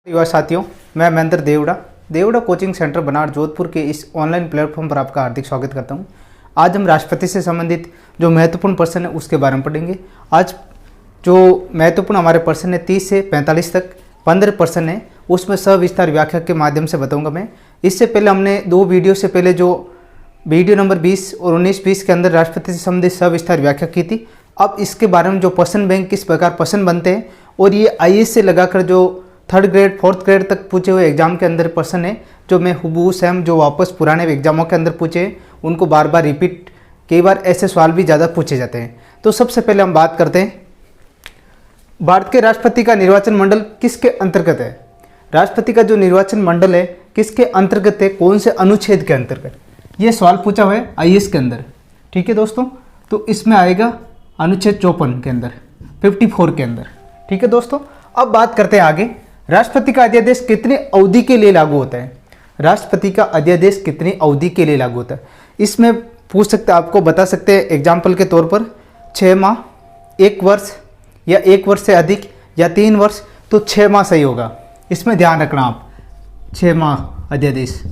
युवा साथियों, मैं महेंद्र देवड़ा कोचिंग सेंटर बनार जोधपुर के इस ऑनलाइन प्लेटफॉर्म पर आपका हार्दिक स्वागत करता हूं। आज हम राष्ट्रपति से संबंधित जो महत्वपूर्ण प्रश्न है उसके बारे में पढ़ेंगे। आज जो महत्वपूर्ण हमारे प्रश्न है 30 से 45 तक 15 प्रश्न है, उसमें सविस्तार व्याख्या के माध्यम से बताऊँगा मैं। इससे पहले हमने दो वीडियो से पहले जो वीडियो नंबर 20 और 19-20 के अंदर राष्ट्रपति से संबंधित सविस्तार व्याख्या की थी। अब इसके बारे में जो प्रश्न बैंक किस प्रकार प्रश्न बनते हैं और ये आईएएस से लगाकर जो 3rd ग्रेड 4th ग्रेड तक पूछे हुए एग्जाम के अंदर प्रश्न है, जो मैं हुबहू सेम जो वापस पुराने एग्जामों के अंदर पूछे उनको बार बार रिपीट, कई बार ऐसे सवाल भी ज़्यादा पूछे जाते हैं। तो सबसे पहले हम बात करते हैं, भारत के राष्ट्रपति का निर्वाचन मंडल किसके अंतर्गत है। राष्ट्रपति का जो निर्वाचन मंडल है किसके अंतर्गत है, कौन से अनुच्छेद के अंतर्गत, ये सवाल पूछा हुआ है आईएएस के अंदर। ठीक है दोस्तों, तो इसमें आएगा अनुच्छेद 54 के अंदर, 54 के अंदर। ठीक है दोस्तों, अब बात करते हैं आगे, राष्ट्रपति का अध्यादेश कितनी अवधि के लिए लागू होता है। राष्ट्रपति का अध्यादेश कितनी अवधि के लिए लागू होता है, इसमें पूछ सकते, आपको बता सकते हैं एग्जाम्पल के तौर पर 6 माह, 1 वर्ष या 1 वर्ष से अधिक या 3 वर्ष, तो 6 माह सही होगा। इसमें ध्यान रखना आप, 6 माह अध्यादेश।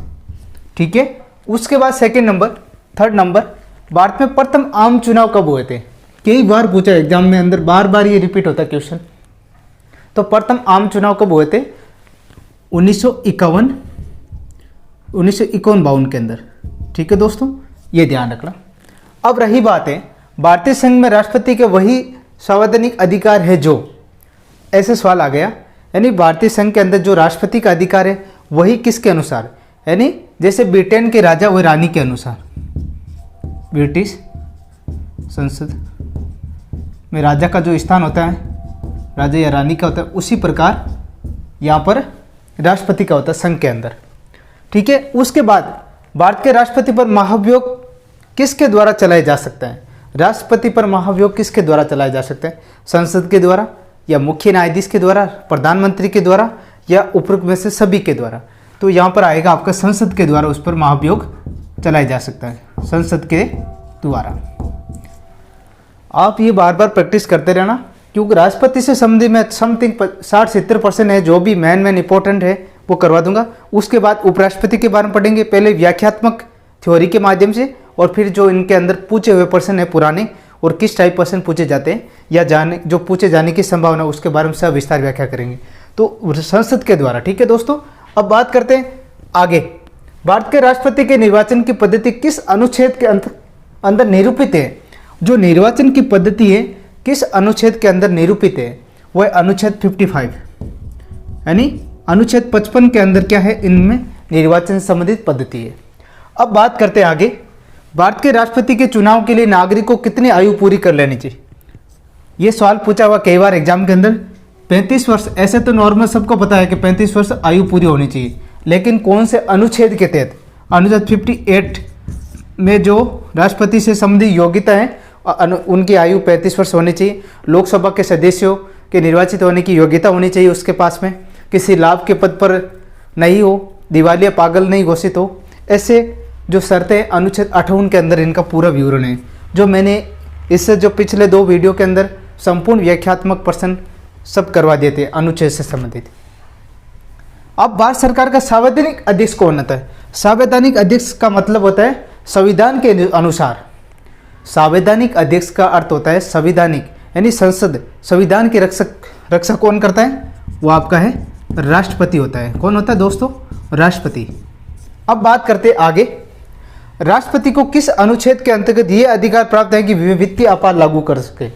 ठीक है, उसके बाद second number, 3rd number, Bharat में प्रथम आम चुनाव कब हुए थे। कई बार पूछा एग्जाम में अंदर, बार बार ये रिपीट होता है क्वेश्चन। तो प्रथम आम चुनाव कब हुए थे, 1951-52 के अंदर। ठीक है दोस्तों, ये ध्यान रखना। अब रही बात है, भारतीय संघ में राष्ट्रपति के वही संवैधानिक अधिकार है जो, ऐसे सवाल आ गया, यानी भारतीय संघ के अंदर जो राष्ट्रपति का अधिकार है वही किसके अनुसार, यानी जैसे ब्रिटेन के राजा व रानी के अनुसार, ब्रिटिश संसद में राजा का जो स्थान होता है, राजा या रानी का होता है, उसी प्रकार यहाँ पर राष्ट्रपति का होता है संघ के अंदर। ठीक है, उसके बाद भारत के राष्ट्रपति पर महाभियोग किसके द्वारा चलाया जा सकता है। राष्ट्रपति पर महाभियोग किसके द्वारा चलाया जा सकता है, संसद के द्वारा या मुख्य न्यायाधीश के द्वारा, प्रधानमंत्री के द्वारा या उपरोक्त में से सभी के द्वारा। तो यहाँ पर आएगा आपका संसद के द्वारा उस पर महाभियोग चलाया जा सकता है, संसद के द्वारा। आप ये बार बार प्रैक्टिस करते रहना, क्योंकि राष्ट्रपति से संबंधित में समथिंग 60-70% है, जो भी मेन इंपॉर्टेंट है वो करवा दूंगा। उसके बाद उपराष्ट्रपति के बारे में पढ़ेंगे, पहले व्याख्यात्मक थ्योरी के माध्यम से, और फिर जो इनके अंदर पूछे हुए प्रश्न है पुराने और किस टाइप प्रश्न पूछे जाते हैं या जाने जो पूछे जाने की संभावना, उसके बारे में सब विस्तार व्याख्या करेंगे, तो संसद के द्वारा। ठीक है दोस्तों, अब बात करते हैं आगे, भारत के राष्ट्रपति के निर्वाचन की पद्धति किस अनुच्छेद के अंदर निरूपित है। जो निर्वाचन की पद्धति है किस अनुच्छेद के अंदर निरूपित है, वह अनुच्छेद 55, यानी अनुच्छेद 55 के अंदर क्या है, इनमें निर्वाचन संबंधित पद्धति है। अब बात करते हैं आगे, भारत के राष्ट्रपति के चुनाव के लिए नागरिक को कितनी आयु पूरी कर लेनी चाहिए। यह सवाल पूछा हुआ कई बार एग्जाम के अंदर। 35 वर्ष, ऐसे तो नॉर्मल सबको पता है कि 35 वर्ष आयु पूरी होनी चाहिए, लेकिन कौन से अनुच्छेद के तहत, अनुच्छेद 58 में जो राष्ट्रपति से संबंधित योग्यता है उनकी आयु 35 वर्ष होनी चाहिए। लोकसभा के सदस्यों के निर्वाचित होने की योग्यता होनी चाहिए उसके पास में, किसी लाभ के पद पर नहीं हो, दिवालिया पागल नहीं घोषित हो, ऐसे जो शर्तें अनुच्छेद 58 के अंदर इनका पूरा विवरण है, जो मैंने इससे जो पिछले 2 वीडियो के अंदर संपूर्ण व्याख्यात्मक प्रश्न सब करवा दिए थे अनुच्छेद से संबंधित। अब भारत सरकार का संवैधानिक अध्यक्ष कौन होता है। संवैधानिक अध्यक्ष का मतलब होता है संविधान के अनुसार। संवैधानिक अध्यक्ष का अर्थ होता है संविधानिक, यानी संसद, संविधान के रक्षा कौन करता है, वो आपका है राष्ट्रपति होता है। कौन होता है दोस्तों, राष्ट्रपति। अब बात करते आगे, राष्ट्रपति को किस अनुच्छेद के अंतर्गत ये अधिकार प्राप्त है कि वित्तीय आपात लागू कर सके,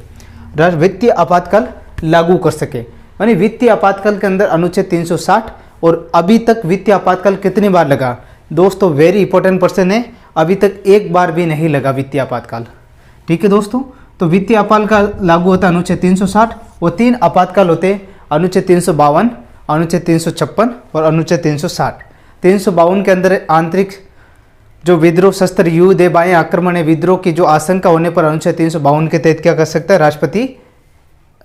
वित्तीय आपातकाल लागू कर सके। यानी वित्तीय आपातकाल के अंदर अनुच्छेद 360, और अभी तक वित्तीय आपातकाल कितनी बार लगा दोस्तों, वेरी इंपॉर्टेंट प्रश्न है, अभी तक एक बार भी नहीं लगा वित्तीय आपातकाल। ठीक है दोस्तों, तो वित्तीय आपातकाल लागू होता है अनुच्छेद 360, और 3 आपातकाल होते हैं, अनुच्छेद 352, अनुच्छेद 356 और अनुच्छेद 360। 352 के अंदर आंतरिक जो विद्रोह, शस्त्र युद्ध है, बाह्य आक्रमण है, विद्रोह की जो आशंका होने पर अनुच्छेद 352 के तहत क्या कर सकता है, राष्ट्रपति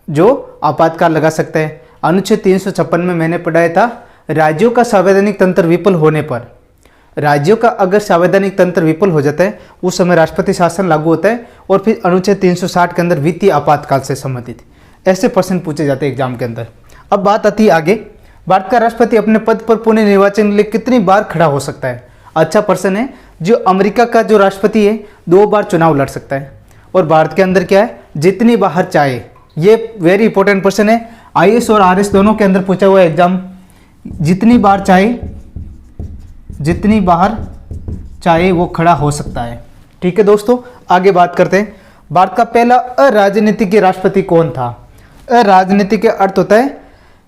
जो आपातकाल लगा सकता है। अनुच्छेद 356 में मैंने पढ़ाया था, राज्यों का संवैधानिक तंत्र विफल होने पर, राज्यों का अगर संवैधानिक तंत्र विफल हो जाता है उस समय राष्ट्रपति शासन लागू होता है। और फिर अनुच्छेद 360 के अंदर वित्तीय आपातकाल से संबंधित ऐसे प्रश्न पूछे जाते हैं एग्जाम के अंदर। अब बात आती है आगे, भारत का राष्ट्रपति अपने पद पर पुनः निर्वाचन के लिए कितनी बार खड़ा हो सकता है? अच्छा प्रश्न है। जो अमेरिका का जो राष्ट्रपति है 2 बार चुनाव लड़ सकता है। और भारत के अंदर क्या है? जितनी बार चाहे। ये वेरी इंपॉर्टेंट क्वेश्चन है, IAS और RS दोनों के अंदर पूछा हुआ एग्जाम। जितनी बार चाहे वो खड़ा हो सकता है। ठीक है दोस्तों, आगे बात करते हैं। भारत का पहला अराजनीतिक राष्ट्रपति कौन था? अराजनीतिक का अर्थ होता है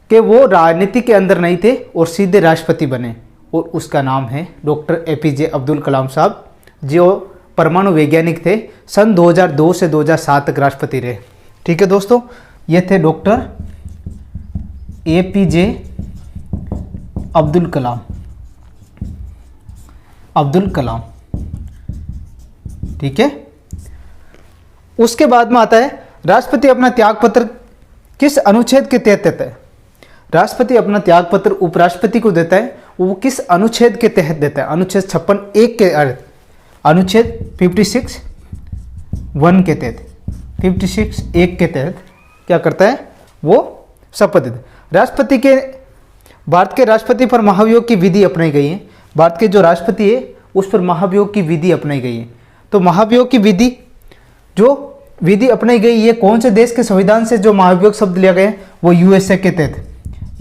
कि वो राजनीति के अंदर नहीं थे और सीधे राष्ट्रपति बने, और उसका नाम है डॉक्टर APJ अब्दुल कलाम साहब, जो परमाणु वैज्ञानिक थे। सन 2002 से 2007 तक राष्ट्रपति रहे। ठीक है दोस्तों, ये थे डॉक्टर APJ अब्दुल कलाम। ठीक है, उसके बाद में आता है राष्ट्रपति अपना त्यागपत्र किस अनुच्छेद के तहत देता है? राष्ट्रपति अपना त्यागपत्र उपराष्ट्रपति को देता है, वो किस अनुच्छेद के तहत देता है? अनुच्छेद 56(1) के अर्थ, अनुच्छेद 56(1) के तहत, 56(1) के तहत क्या करता है? वो शपथ देता है। राष्ट्रपति के, भारत के राष्ट्रपति पर महाभियोग की विधि अपनाई गई है। भारत के जो राष्ट्रपति है उस पर महाभियोग की विधि अपनाई गई है। तो महाभियोग की विधि, जो विधि अपनाई गई, ये कौन से देश के संविधान से जो महाभियोग शब्द लिया गया है? वो USA के तहत।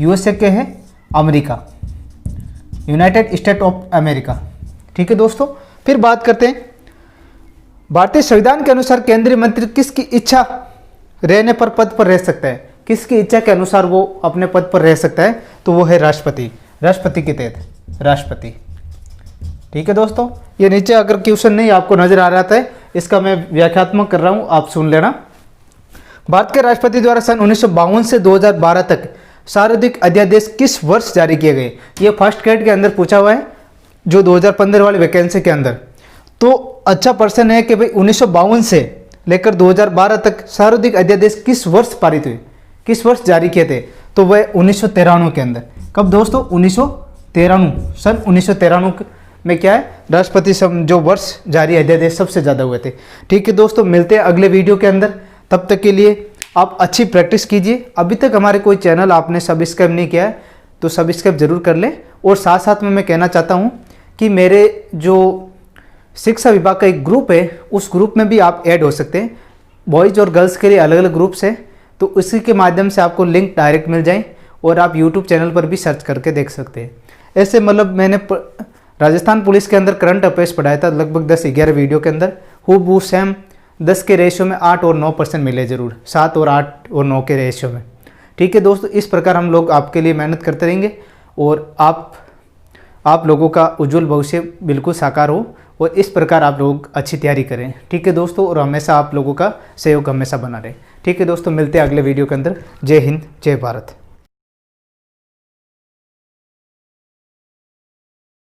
USA के है America, United state of America. ठीक है दोस्तों, फिर बात करते हैं भारतीय संविधान के अनुसार केंद्रीय मंत्री किसकी इच्छा रहने पर पद पर रह सकता है? किसकी इच्छा के अनुसार वो अपने पद पर रह सकता है? तो वो है राष्ट्रपति। राष्ट्रपति के तहत राष्ट्रपति। ठीक है दोस्तों, ये नीचे अगर क्वेश्चन नहीं आपको नजर आ रहा था, इसका मैं व्याख्यात्मक कर रहा हूं, आप सुन लेना। भारत के राष्ट्रपति द्वारा सन 1952 से 2012 तक सर्वाधिक अध्यादेश किस वर्ष जारी किए गए? ये फर्स्ट ग्रेड के अंदर पूछा हुआ है, जो 2015 वाली वैकेंसी के अंदर। तो अच्छा प्रश्न है कि भाई 1952 से लेकर 2012 तक सर्वाधिक अध्यादेश किस वर्ष पारित हुए, किस वर्ष जारी किए थे? तो वह 1993 के अंदर। कब दोस्तों? 1993, सन 1993 में क्या है? राष्ट्रपति जो वर्ष जारी अध्यादेश सबसे ज़्यादा हुए थे। ठीक है दोस्तों, मिलते हैं अगले वीडियो के अंदर। तब तक के लिए आप अच्छी प्रैक्टिस कीजिए। अभी तक हमारे कोई चैनल आपने सब्सक्राइब नहीं किया है तो सब्सक्राइब जरूर कर लें। और साथ साथ में मैं कहना चाहता हूँ कि मेरे जो शिक्षा विभाग का एक ग्रुप है, उस ग्रुप में भी आप ऐड हो सकते हैं। बॉयज़ और गर्ल्स के लिए अलग अलग ग्रुप्स हैं, तो उसी के माध्यम से आपको लिंक डायरेक्ट मिल जाए और आप यूट्यूब चैनल पर भी सर्च करके देख सकते हैं। ऐसे मतलब मैंने राजस्थान पुलिस के अंदर करंट अफेयर्स पढ़ाया था लगभग 10-11 वीडियो के अंदर। हूबहू सेम 10 के रेशियो में 8 और 9% मिले जरूर, 7 और 8 और 9 के रेशियो में। ठीक है दोस्तों, इस प्रकार हम लोग आपके लिए मेहनत करते रहेंगे और आप लोगों का उज्जवल भविष्य बिल्कुल साकार हो, और इस प्रकार आप लोग अच्छी तैयारी करें। ठीक है दोस्तों, और हमेशा आप लोगों का सहयोग हमेशा बना रहे। ठीक है दोस्तों, मिलते हैं अगले वीडियो के अंदर। जय हिंद, जय भारत।